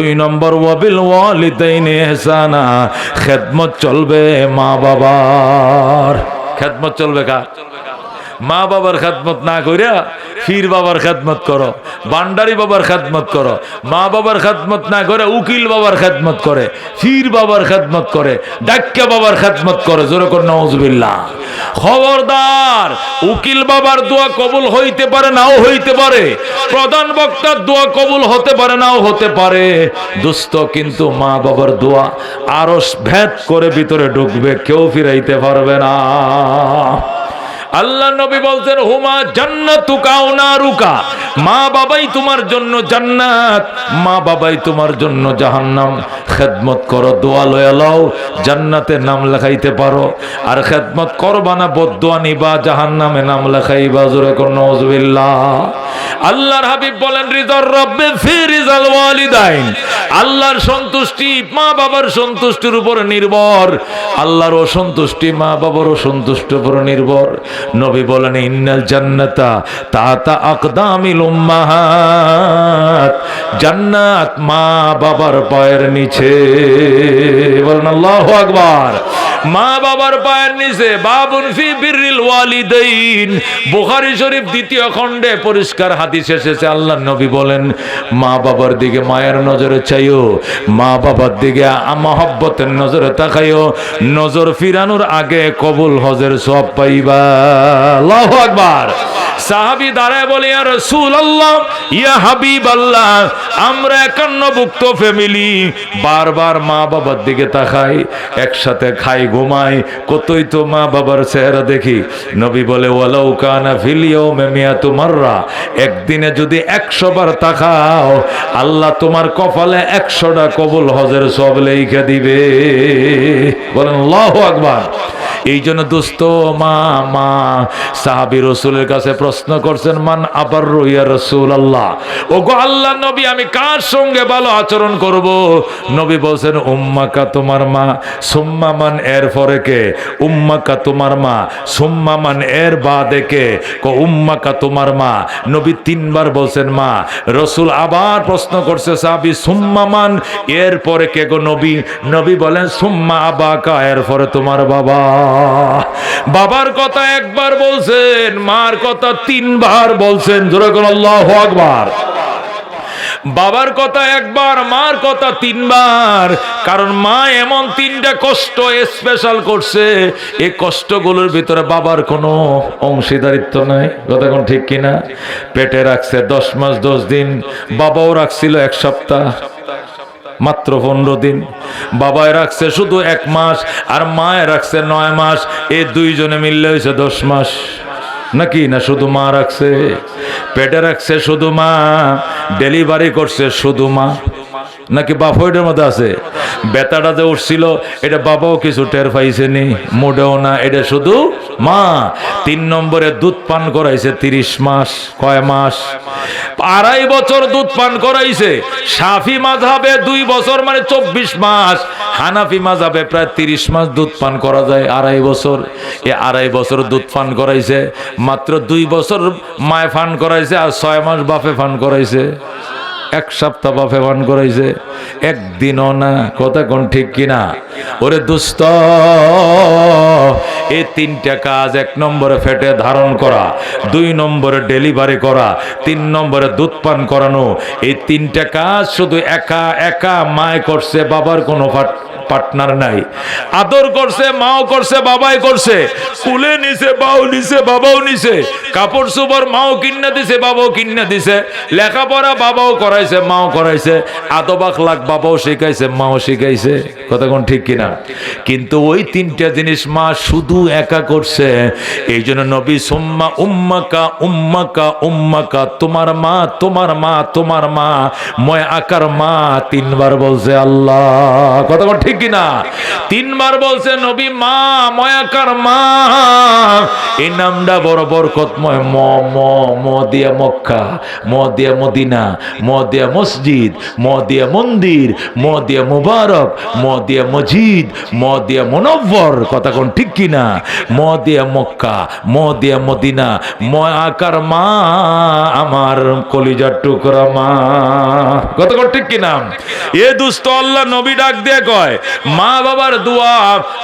দুই নম্বর ওয়াবিল ওয়ালিদাইনি ইহসানা, খেদমত চলবে মা বাবার। খেদমত চলবে কার? মা বাবার খেদমত না কইরা পীর বাবার খেদমত করো, ভান্ডারি বাবার খেদমত করো। মা বাবার খেদমত না করে উকিল বাবার খেদমত করে, পীর বাবার খেদমত করে, ডাক্কা বাবার খেদমত করে। জোরে করে নাউজুবিল্লাহ। খবরদার, উকিল বাবার দোয়া কবুল হইতে পারে, নাও হইতে পারে। প্রধান বক্তার দোয়া কবুল হতে পারে, নাও হতে পারে। দোস্ত, কিন্তু মা বাবার দোয়া আরশ ভেদ করে ভিতরে ঢুকবে, কেউ ফিরাইতে পারবে না। আল্লাহ নবী বলছেন, হুমা জান্নাতুকা ওয়া নারুকা, মা বাবাই তোমার জন্য জান্নাত, মা বাবাই তোমার জন্য জাহান্নাম। খেদমত করো, দোয়া লয়া লও, জান্নাতে নাম লেখাইতে পারো। আর খেদমত করবা না, বদদোয়া নিবা, জাহান্নামে নাম লেখাইবা। জোরে কোন নাউজুবিল্লাহ। আল্লাহর হাবিব বলেন, রিদার রাব্বি ফি রিজাল ওয়ালিদাইন, আল্লাহর সন্তুষ্টি মা বাবার সন্তুষ্টির উপর নির্ভর, আল্লাহর অসন্তুষ্টি মা বাবার অসন্তুষ্টির উপর নির্ভর। নবী বলেন, ইন্নাল জান্নাতা তাতা আকদামিল উম্মাহাত, জান্নাত মা বাবার পায়ের নিচে। বলেন আল্লাহু আকবার। মা বাবার পায়ের নিচে। বাবুন ফি বিররিল ওয়ালিদাইন, বুখারী শরীফ দ্বিতীয় খণ্ডে পরিষ্কার হাদিস এসেছে। আল্লাহর নবী বলেন, মা বাবার দিকে মায়ের নজরে চাইও, মা বাবার দিকে মহব্বতের নজরে তাকাইও। নজর ফিরানোর আগে কবুল হজের সওয়াব পাইবা। আল্লাহু আকবার। সাহাবী দাঁড়ায় বলে, ইয়া রাসূলুল্লাহ, ইয়া হাবিবাল্লাহ, আমরা একান্নভুক্ত ফ্যামিলি, বারবার মা বাবার দিকে তাকাই, একসাথে খাই, ঘুমাই, কতই তো মা বাবার চেহারা দেখি। নবী বলে, ওয়ালাউ কানা ফিল ইয়াউমি মিয়াতু মাররা, একদিনে যদি 100 বার তাকাও, আল্লাহ তোমার কপালে 100টা কবুল হজের সওয়াব লিখে দিবে। বলেন আল্লাহু আকবার। এই জন্য দোস্ত, মা মা সাহাবী রাসূলের কাছে প্রশ্ন করছেন, মান আবাররু ইয়া রাসূলুল্লাহ, ওগো আল্লাহর নবী, আমি কার সঙ্গে ভালো আচরণ করব? নবী বলেন, উম্মাকা, তোমার মা, সুম্মা মান, এর পরে কে? উম্মাকা, তোমার মা, সুম্মা মান, এর বাদে কে? উম্মাকা, তোমার মা। নবী 3 বার বলছেন মা। রাসূল আবার প্রশ্ন করছে সাহাবী, সুম্মা মান, এর পরে কে গো নবী? নবী বলেন, সুম্মা আবাকা, এর পরে তোমার বাবা। বাবার কথা 1 বার বলছেন, মার কথা 3 বার বলছেন। জোরে বলুন আল্লাহু আকবার। বাবার কথা 1 বার, মার কথা 3 বার। কারণ মা এমন 3টা কষ্ট স্পেশাল করছে, এই কষ্টগুলোর ভিতরে বাবার কোনো অংশীদারিত্ব নাই। কথা কোন ঠিক কিনা? পেটে রাখছে 10 মাস 10 দিন, বাবাও রাখছিল 1 সপ্তাহ, মাত্র 15 দিন। বাবায় রাখছে শুধু 1 মাস, আর মায়ে রাখছে 9 মাস। এই দুইজনে মিললে হয়েছে 10 মাস। নাকি না শুধু মা রাখছে? পেটে রাখছে শুধু মা, ডেলিভারি করছে শুধু মা। নাকি বাপ ওইটার মধ্যে আছে? বেতাটা যে উঠছিল, এটা বাবাও কিছু টের পাইছে নি, মোটেও না, এটা শুধু মা। 3 নম্বরে দুধ পান করাইছে 30 মাস। কয় মাস? 2.5 বছর দুধ পান করাইছে। শাফি মাযহাবে 2 বছর মানে 24 মাস। হানাফি মাযহাবে প্রায় 30 মাস দুধ পান করা যায়, 2.5 বছর। এই 2.5 বছর দুধ পান করাইছে। মাত্র 2 বছর মায়ে পান করাইছে, আর 6 মাস বাপে পান করাইছে। 1 সপ্তাহ বাপে পান করাইছে, একদিনও না। কথা কোন ঠিক কিনা? ওরে দোস্ত, এই 3টা কাজ, 1 নম্বরে ফেটে ধারণ করা, 2 নম্বরে ডেলিভারি করা, 3 নম্বরে দুধ পান করানো। এই 3টা কাজ শুধু একা একা মায় করছে, বাবার কোনো পার্টনার নাই। আদর করছে, মাও করছে, বাবাই করছে। কুলে নিছে, বাও নিছে, বাবাও নিছে। কাপড় চোপড় মাও কিন্না দিছে, বাবাও কিন্না দিছে। লেখাপড়া বাবাও করাইছে, মাও করাইছে। আদব আখলাক বাবাও শিখাইছে, মাও শিখাইছে। কথা কোন ঠিক কিনা? কিন্তু ওই 3টা জিনিস মা শুধু একা করছে। এই জন্য নবী, সুম্মা উম্মাকা উম্মাকা উম্মাকা, তোমার মা, তোমার মা, তোমার মা, ময় আকার মা 3 বার বলছে। আল্লাহ, কথা কোন ঠিক কিনা? তিনবার বলছে নবী মা, ময়াকার মা। এই নামটা বড় বরকতময়। ম ম ম দিয়া মক্কা, ম দিয়া মদিনা, ম দিয়া মসজিদ, ম দিয়া মন্দির, ম দিয়া মুবারক, ম দিয়া মজিদ, ম দিয়া মুনব্বর। কথা কোন ঠিক কিনা? ম দিয়া মক্কা, ম দিয়া মদিনা, ম আকার মা, আমার কলিজার টুকরা মা। কথা কোন ঠিক কিনা? এ দুস্থ আল্লাহ নবী ডাক দিয়ে কয় মা বাবার দোয়া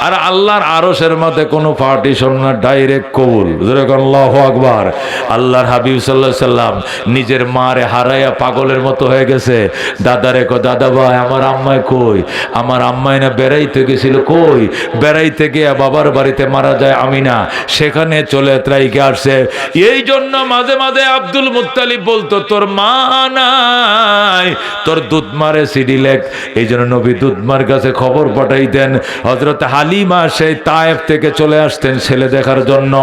আর আল্লাহর আরশের মধ্যে কোনো পার্টিশন না, ডাইরেক্ট কবুল। আল্লাহু আকবার। আল্লাহর হাবিব সাল্লাল্লাহু আলাইহি সাল্লাম নিজের মারে হারাইয়া পাগলের মতো হয়ে গেছে। দাদারে কো দাদা ভাই আমার আম্মাই কই? আমার আম্মাই না বেড়াইতে গেছিল। কই? বেড়াইতে গিয়ে বাবার বাড়িতে মারা যায় আমিনা, সেখানে চলে ত্রাইকে আসছে। এই জন্য মাঝে মাঝে আব্দুল মুত্তালিব বলতো তোর মা নাই, তোর দুধ মারে সিডি লেখ। এই জন্য নবী দুধমার কাছে খবর পাঠাইতেন। হযরত হালিমা সেই তায়েফ থেকে চলে আসতেন ছেলে দেখার জন্য।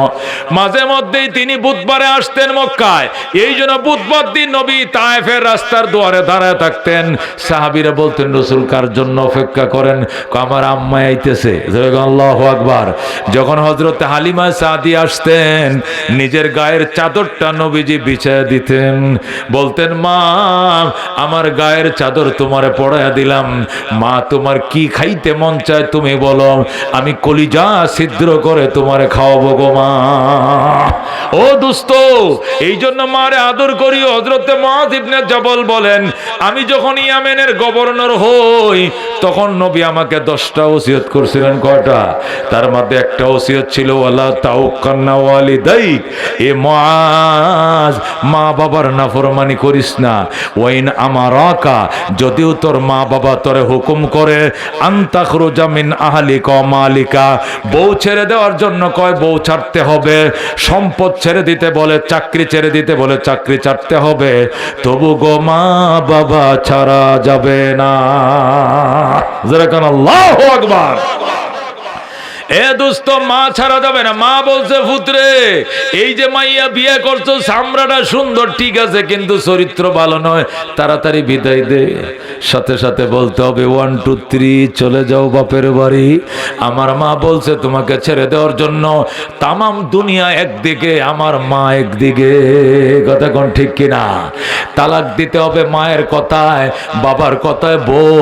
মাঝে মধ্যেই তিনি বুধবারে আসতেন মক্কায়। এই জন্য বুধবার দিন নবী তায়েফের রাস্তার দুয়ারে দাঁড়ায় থাকতেন। সাহাবীরা বলতেন রাসূল কার জন্য অপেক্ষা করেন? আমার আম্মা আইতেছে। আল্লাহু আকবার। যখন হযরত হালিমা সাদি আসতেন নিজের গায়ের চাদরটা নবীজি বিছায়া দিতেন, বলতেন মা আমার গায়ের চাদর তোমারে পরাইয়া দিলাম। মা তোমার কি খাইতে মন চায় তুমি বলো, আমি কলিজা ছিদ্র করে তোমারে খাওয়াবো গো মা। ও দোস্ত, এই জন্য মারে আদর করি। হযরত মুআয ইবনে জাবাল বলেন আমি যখন ইয়ামেনের গভর্নর হই তখন নবী আমাকে 10টা ওসিয়ত করছিলেন। কয়টা? তার মধ্যে একটা ওসিয়ত ছিল ওয়ালা তাউকান্না ওয়ালিদাইক, এ মুআয মা বাবার নাফরমানি করিস না। ওয়াইন আমারাকা, যদিও তোর মা বাবা তোরে হুকুম করে আনতাখরুজা মিন আহলিকা ওয়া মালিকা, বউ ছেড়ে দেওয়ার জন্য কয় বউ ছাড়তে হবে, সম্পদ ছেড়ে দিতে বলে, চাকরি ছেড়ে দিতে বলে চাকরি ছাড়তে হবে, তবু গো মা বাবা ছাড়া যাবে না। আল্লাহু আকবার। এ দোস্ত মা ছাড়া যাবে না। মা বলছে পুত্রে এই যে মাইয়া বিয়ে করছো চামড়াটা সুন্দর ঠিক আছে কিন্তু চরিত্র ভালো নয়, তাড়াতাড়ি বিদায় দে। সাথে সাথে বলতে হবে 1 2 3 চলে যাও বাপের বাড়ি। আমার মা বলছে তোমাকে ছেড়ে দেওয়ার জন্য। তামাম দুনিয়া একদিকে, আমার মা একদিকে। কথা কোন ঠিক কিনা? তালাক দিতে হবে মায়ের কথায়, বাবার কথায় বউ,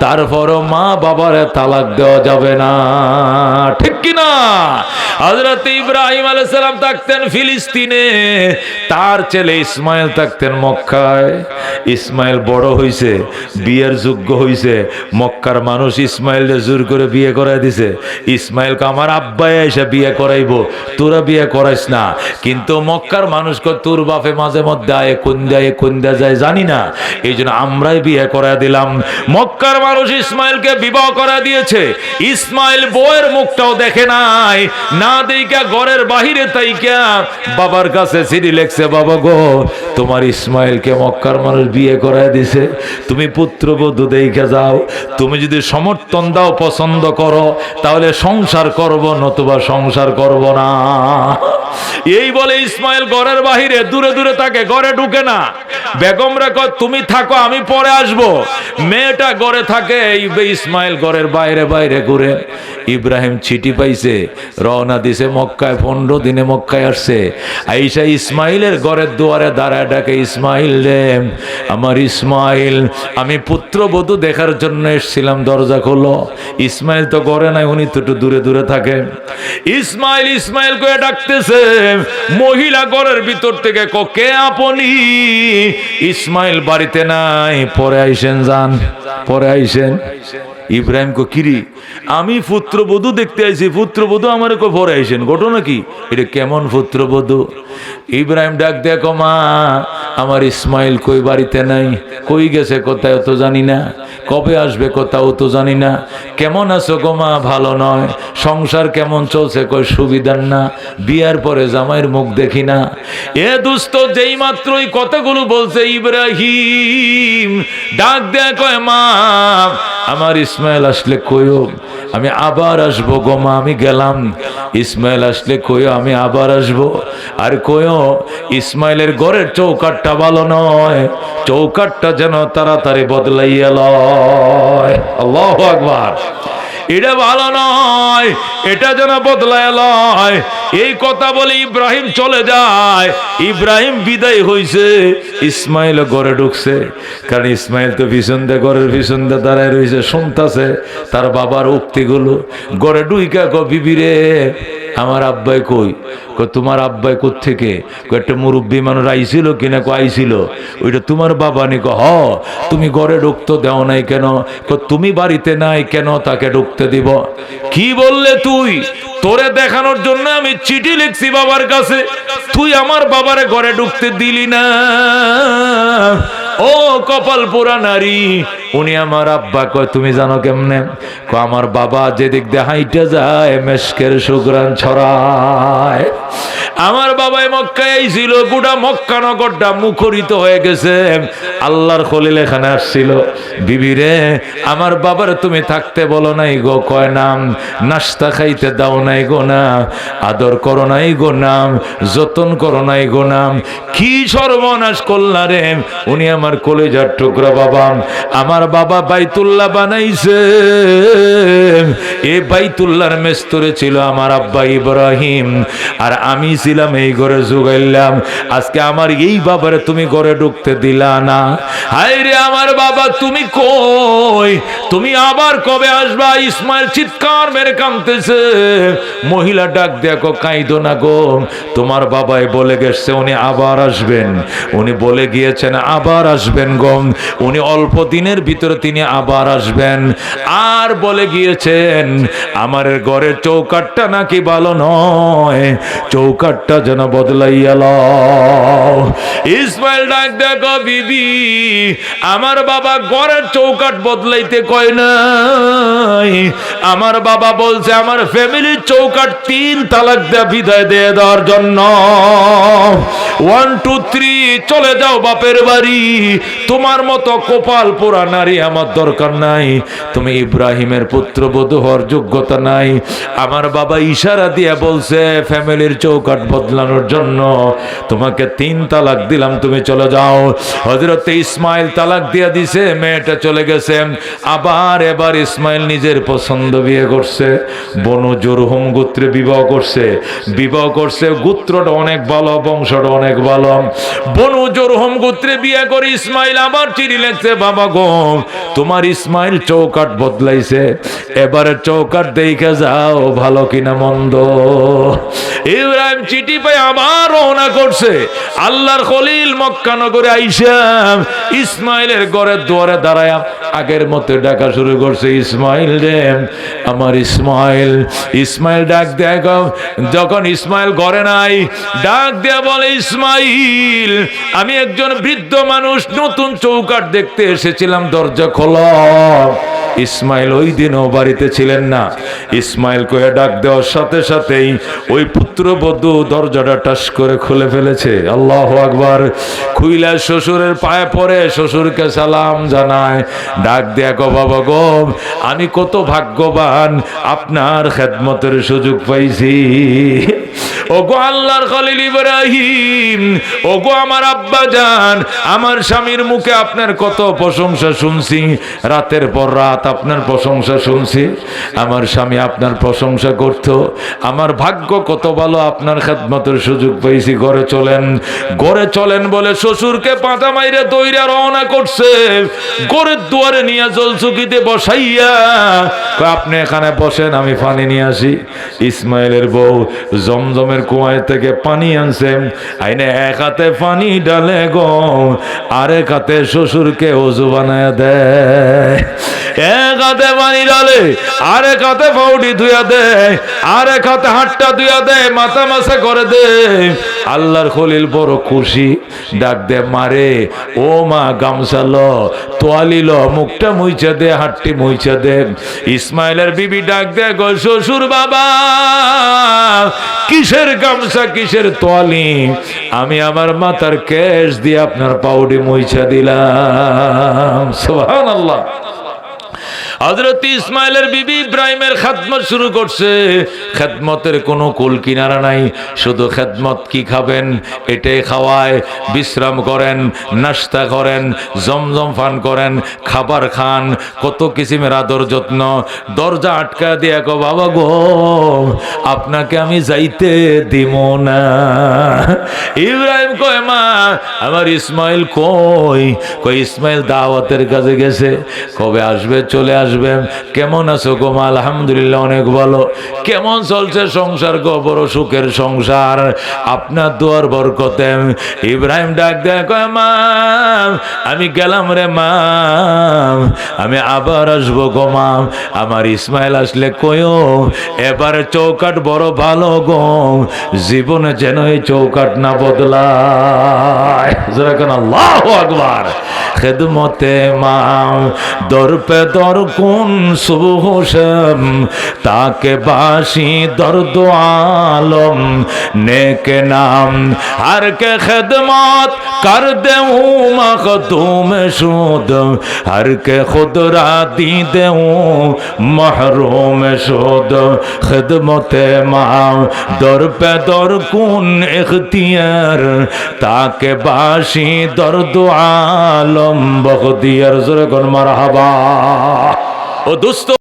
তারপরও মা বাবারে তালাক দেওয়া যাবে না। ঠিক কিনা? হযরত ইব্রাহিম আলাইহিস সালাম থাকতেন ফিলিস্তিনে, তার ছেলে ইসমাইল থাকতেন মক্কায়। ইসমাইল বড় হইছে, বিয়ের যোগ্য হইছে। মক্কার মানুষ ইসমাইলকে জোর করে বিয়ে করাই দিছে। ইসমাইলকে আমার আব্বাই এসে বিয়ে করাইবো, তোরা বিয়ে করাইস না। কিন্তু মক্কার মানুষকে তোর বাপে মাঝে মধ্যে আয়ে কোন্দা যায় জানি না, এই জন্য আমরাই বিয়ে করাই দিলাম। মক্কার মানুষ ইসমাইলকে বিবাহ করা দিয়েছে। ইসমাইল বউয়ের মুখটাও দেখে নাই, না দেইকা ঘরের বাহিরে তাইকা বাবার কাছে চিঠি লেখছে, বাবা গো তোমার ইসমাইলকে মক্কার মানুষ বিয়ে করায় দিছে, তুমি পুত্রবধূ দেইখা যাও। তুমি যদি সমর্থন দাও, পছন্দ করো, তাহলে সংসার করব, নতুবা সংসার করব না। এই বলে ইসমাইল ঘরের বাহিরে দূরে দূরে থাকে, ঘরে ঢুকে না। বেগমরা কয় তুমি থাকো আমি পরে আসবো। মেয়েটা ঘরে থাকে, ইসমাইল ঘরের বাইরে বাইরে ঘুরে। ইব্রাহিম চিঠি পাইছে, রওনা দিছে মক্কায়। 15 দিনে মক্কায় আসছে। আইসা ইসমাইলের ঘরের দুয়ারে দাঁড়ায় ডাকে, ইসমাইল রে আমার ইসমাইল, আমি পুত্রবধূ দেখার জন্য এসেছিলাম, দরজা খোলো। ইসমাইল তো ঘরে নাই, উনি তো একটু দূরে দূরে থাকে। ইসমাইল ইসমাইল করে ডাকতেছে, মহিলা ঘরের ভিতর থেকে কে আপনি? ইসমাইল বাড়িতে নাই, পরে আইসেন, যান পরে আইসেন। ইব্রাহিম কো কিরি আমি পুত্রবধূ দেখতে আইছি, পুত্রবধূ আমার কো পরে আইসেন, ঘটনা কি? এটা কেমন পুত্রবধূ? ইব্রাহিম ডাক দেখো মা আমার ইসমাইল কই বাড়িতে নাই, কই গেছে কোথায় তো জানি না, কবে আসবে কোথাও তো জানি না। কেমন আছো গো মা? ভালো নয়। সংসার কেমন চলছে? কই সুবিধার না, বিয়ার পরে জামাইয়ের মুখ দেখি না। এ দুস্থ যেই মাত্রই কথাগুলো বলছে ইব্রাহিম ডাক দেয় কয় মা আমার ইসমাইল আসলে কইও। আমি আবার আসবো গো মা। আমি গেলাম। ইসমাইল আসলে কইও আমি আবার আসবো। আর কইও ইসমাইলের ঘরের চৌকাঠটা ভালো নয়, চৌকাঠটা যেন তাড়াতাড়ি বদলাইয়া লয়। আল্লাহু আকবার। এটা ভালো নয়, এটা যেন বদলায় লয়। এই কথা বলে ইব্রাহিম চলে যায়। ইব্রাহিম বিদায় হইছে, ইসমাইল ঘরে ঢুকছে। কারণ ইসমাইল তো পিছন দিয়ে ঘরের পিছন দিয়ে দাঁড়ায় রয়েছে, শুনতাছে তার বাবার উক্তিগুলো। ঘরে ঢুইকা গো বিবি রে, আমার আব্বাই কই? তোমার আব্বাই কোত্থেকে? একটা মুরব্বী মানুষ আইছিল কিনা? আইছিল। ওইটা তোমার বাবা নি? হ। তুমি ঘরে ঢুকতে দেও নাই কেন? তুমি বাড়িতে নাই কেন তাকে ঢুকতে দিব? কি বললে তুই? তোরে দেখানোর জন্য আমি চিঠি লিখছি বাবার কাছে, তুই আমার বাবারে ঘরে ঢুকতে দিলি না। ও কপাল পোড়া নারী। উনি আমার আব্বা। কয় তুমি জানো কেমনে? আমার বাবা যেদিক দিয়ে হাইটা যায় মেশকের সুগ্রাণ ছড়ায়। আমার বাবাই মক্কায় আইছিল, গোটা মক্কা নগরটা মুখরিত হয়ে গেছে। আল্লাহর খলিল এখানে আসছিল। বিবি রে, আমার বাবার তুমি থাকতে বলো নাই গো? কয় নাম। নাস্তা খাইতে দাও নাই গো? না। আদর করো নাই গো? নাম। যতন করো নাই গো? নাম। কি সর্বনাশ করলা রে। উনি আমার কলেজার টুকরা বাবা। আমার বাবা বাইতুল্লাহ বানাইছে। এই বাইতুল্লাহর মেস্তরে ছিল আমার আব্বা ইব্রাহিম, আর আমি ছিলাম এই ঘরে জুগাইলাম। আজকে আমার এই বাবারে তুমি ঘরে ঢুকতে দিলা না। হায় রে আমার বাবা, তুমি কই? তুমি আবার কবে আসবা? ইসমাইল চিৎকার মেরে কাঁদতেছে। মহিলা ডাক দেখো, কাঁদো না গো। তোমার বাবাই বলে গেছে উনি আবার আসবেন। উনি বলে গিয়েছেন আবার আসবেন গো। উনি অল্প দিনের ভিতরে তিনি আবার আসবেন। আর বলে গিয়েছেন আমার ঘরের চৌকাঠটা নাকি ভালো নয়, চৌকাঠটা যেন বদলাইয়া লও। ইসমাইল ডাক দেখো, বিবি আমার বাবা ঘরের চৌকাঠ বদলাইতে কয় নাই। আমার বাবা বলছে আমার ফ্যামিলির চৌকাঠ 3 তালাক দেয়া বিদায় দিয়ে দেওয়ার জন্য। 1 2 3 চলে যাও বাপের বাড়ি। তোমার মতো কপাল পোড়া নারী আমার দরকার নাই। তুমি ইব্রাহিমের পুত্রবধূ হওয়ার যোগ্যতা নাই। আমার বাবা ইশারা দিয়ে বলছে ফ্যামিলির চৌকাঠ বদলানোর জন্য তোমাকে 3 তালাক দিলাম, তুমি চলে যাও। হযরত ইসমাইল তালাক দিয়ে দিছে, মেয়েটা চলে গেছে। আবার এবার ইসমাইল নিজের পছন্দ বিয়ে করছে। বনু জুরহুম গোত্রে বিবাহ করছে। বিবাহ করছে, গোত্রটা অনেক ভালো, বংশটা অনেক ভালো। বনু জুরহুম গোত্রে বিয়ে করে ইসমাইল আবার চিঠি লিখছে, বাবা গো তোমার ইসমাইল চৌকাঠ বদলাইছে, এবারে চৌকাঠ দেখে যাও ভালো কিনা মন্দ। ইব্রাহিম চিঠি পাই আবার রওনা করছে। আল্লাহর খলিল মক্কা নগরে আইসা ইসমাইলের ঘরের দুয়ারে দাঁড়ায় আগের মতো ডাকা শুরু করছে, ইসমাইল রে আমার ইসমাইল। ইসমাইল ডাক দেয়, যখন ইসমাইল ঘরে নাই ডাক দেয়া বলে, ইসমাইল আমি একজন বৃদ্ধ মানুষ, নতুন চৌকাঠ দেখতে এসেছিলাম, দরজা খোলো। ইসমাইল ওই দিনও বাড়িতে ছিলেন না। ইসমাইল কয়ে ডাক দেওয়ার সাথে সাথেই ওই পুত্রবধূ দরজাটা টাস করে খুলে ফেলেছে। আল্লাহু আকবার। খুইলা শ্বশুরের পায়ে পড়ে শ্বশুরকে সালাম জানায়। ডাক দেয়া, গো বাবা গো আমি কত ভাগ্যবান, আপনার খেদমতের সুযোগ পাইছি। ওগো আল্লাহর খলিল ইব্রাহিম, ওগো আমার আব্বা জান, আমার স্বামীর মুখে আপনার কত প্রশংসা শুনছি, রাতের পর রাত আপনার প্রশংসা শুনছি। আমার স্বামী আপনার প্রশংসা করত। আমার ভাগ্য কত ভালো, আপনার খেদমতের সুযোগ পেয়েছি। ঘরে চলেন, ঘরে চলেন বলে শ্বশুরকে পাতা মাইরে দইরা রওনা করছে। ঘরের দুয়ারে নিয়ে জলচুকিতে বসাইয়া আপনি এখানে বসেন, আমি পানি নিয়ে আসি। ইসমাইলের বউ জমজমের কুয়ায় থেকে পানি আনছে, আইনে এক হাতে পানি ডালে গো, আরেক হাতে শ্বশুরকে ওযু বানায় দেয়। এক হাতে পানি ডালে, আরেক হাতে পাউডি ধুয়া দেয়, আরেক হাতে হাতটা ধুয়া দেয়, মাথা মাসা করে দেয়। আল্লাহর খলিল বড় খুশি। ডাক দে, মারে ও মা গামছা ল, তোয়ালি ল, মুখটা মুইচা দে, হাতটি মুইচা দে। ইসমাইলের বিবি ডাক দে, গো শ্বশুর বাবা কিসের গামছা কিসের তোয়ালি, আমি আমার মাথার কেশ দিয়ে আপনার পাউডি মুইচা দিলাম। সুবহানাল্লাহ। হযরত ইসমাইলের বিবি ইব্রাহিমের খেদমত শুরু করছে। খেদমতের কোনো কুল কিনারা নাই, শুধু খেদমত। কি খাবেন এটাই খাওয়ায়, বিশ্রাম করেন, নাস্তা করেন, জমজম পান করেন, খাবার খান, কত কিসিমের আদর যত্ন। দরজা আটকা দিয়ে গো বাবা গো আপনাকে আমি যাইতে দিব না। ইব্রাহিম কয় মা আমার ইসমাইল কই? কই ইসমাইল দাওয়াতের কাছে গেছে। কবে আসবে? চলে আসবে। কেমন আছো গো মা? আলহামদুলিল্লাহ অনেক ভালো। কেমন চলছে সংসার গো? বড় সুখের সংসার আপনার দুয়ার বরকতে। ইব্রাহিম ডাক দেয় কয় মা আমি গেলাম রে মা, আমি আবার আসবো গো মা। আমার ইসমাইল আসলে কইও এবারে চৌকাট বড় ভালো গো, জীবনে যেন এই চৌকাট না বদলায়। আল্লাহু আকবার। খেদমতে মা দর পে দর কুন সুবহ শাম, তাকে বাসি দর্দ আলম নেকে নাম हर के खदमत कर देऊं मखदूम शुद, हर के खुद रादी देऊं महरूम शुद। खदमत माँ दर पे दर कुन इख्तियार, ताके बाशी दर्द आलम बख्तियार। ज़रा कौन मरहबा। ओ दोस्तों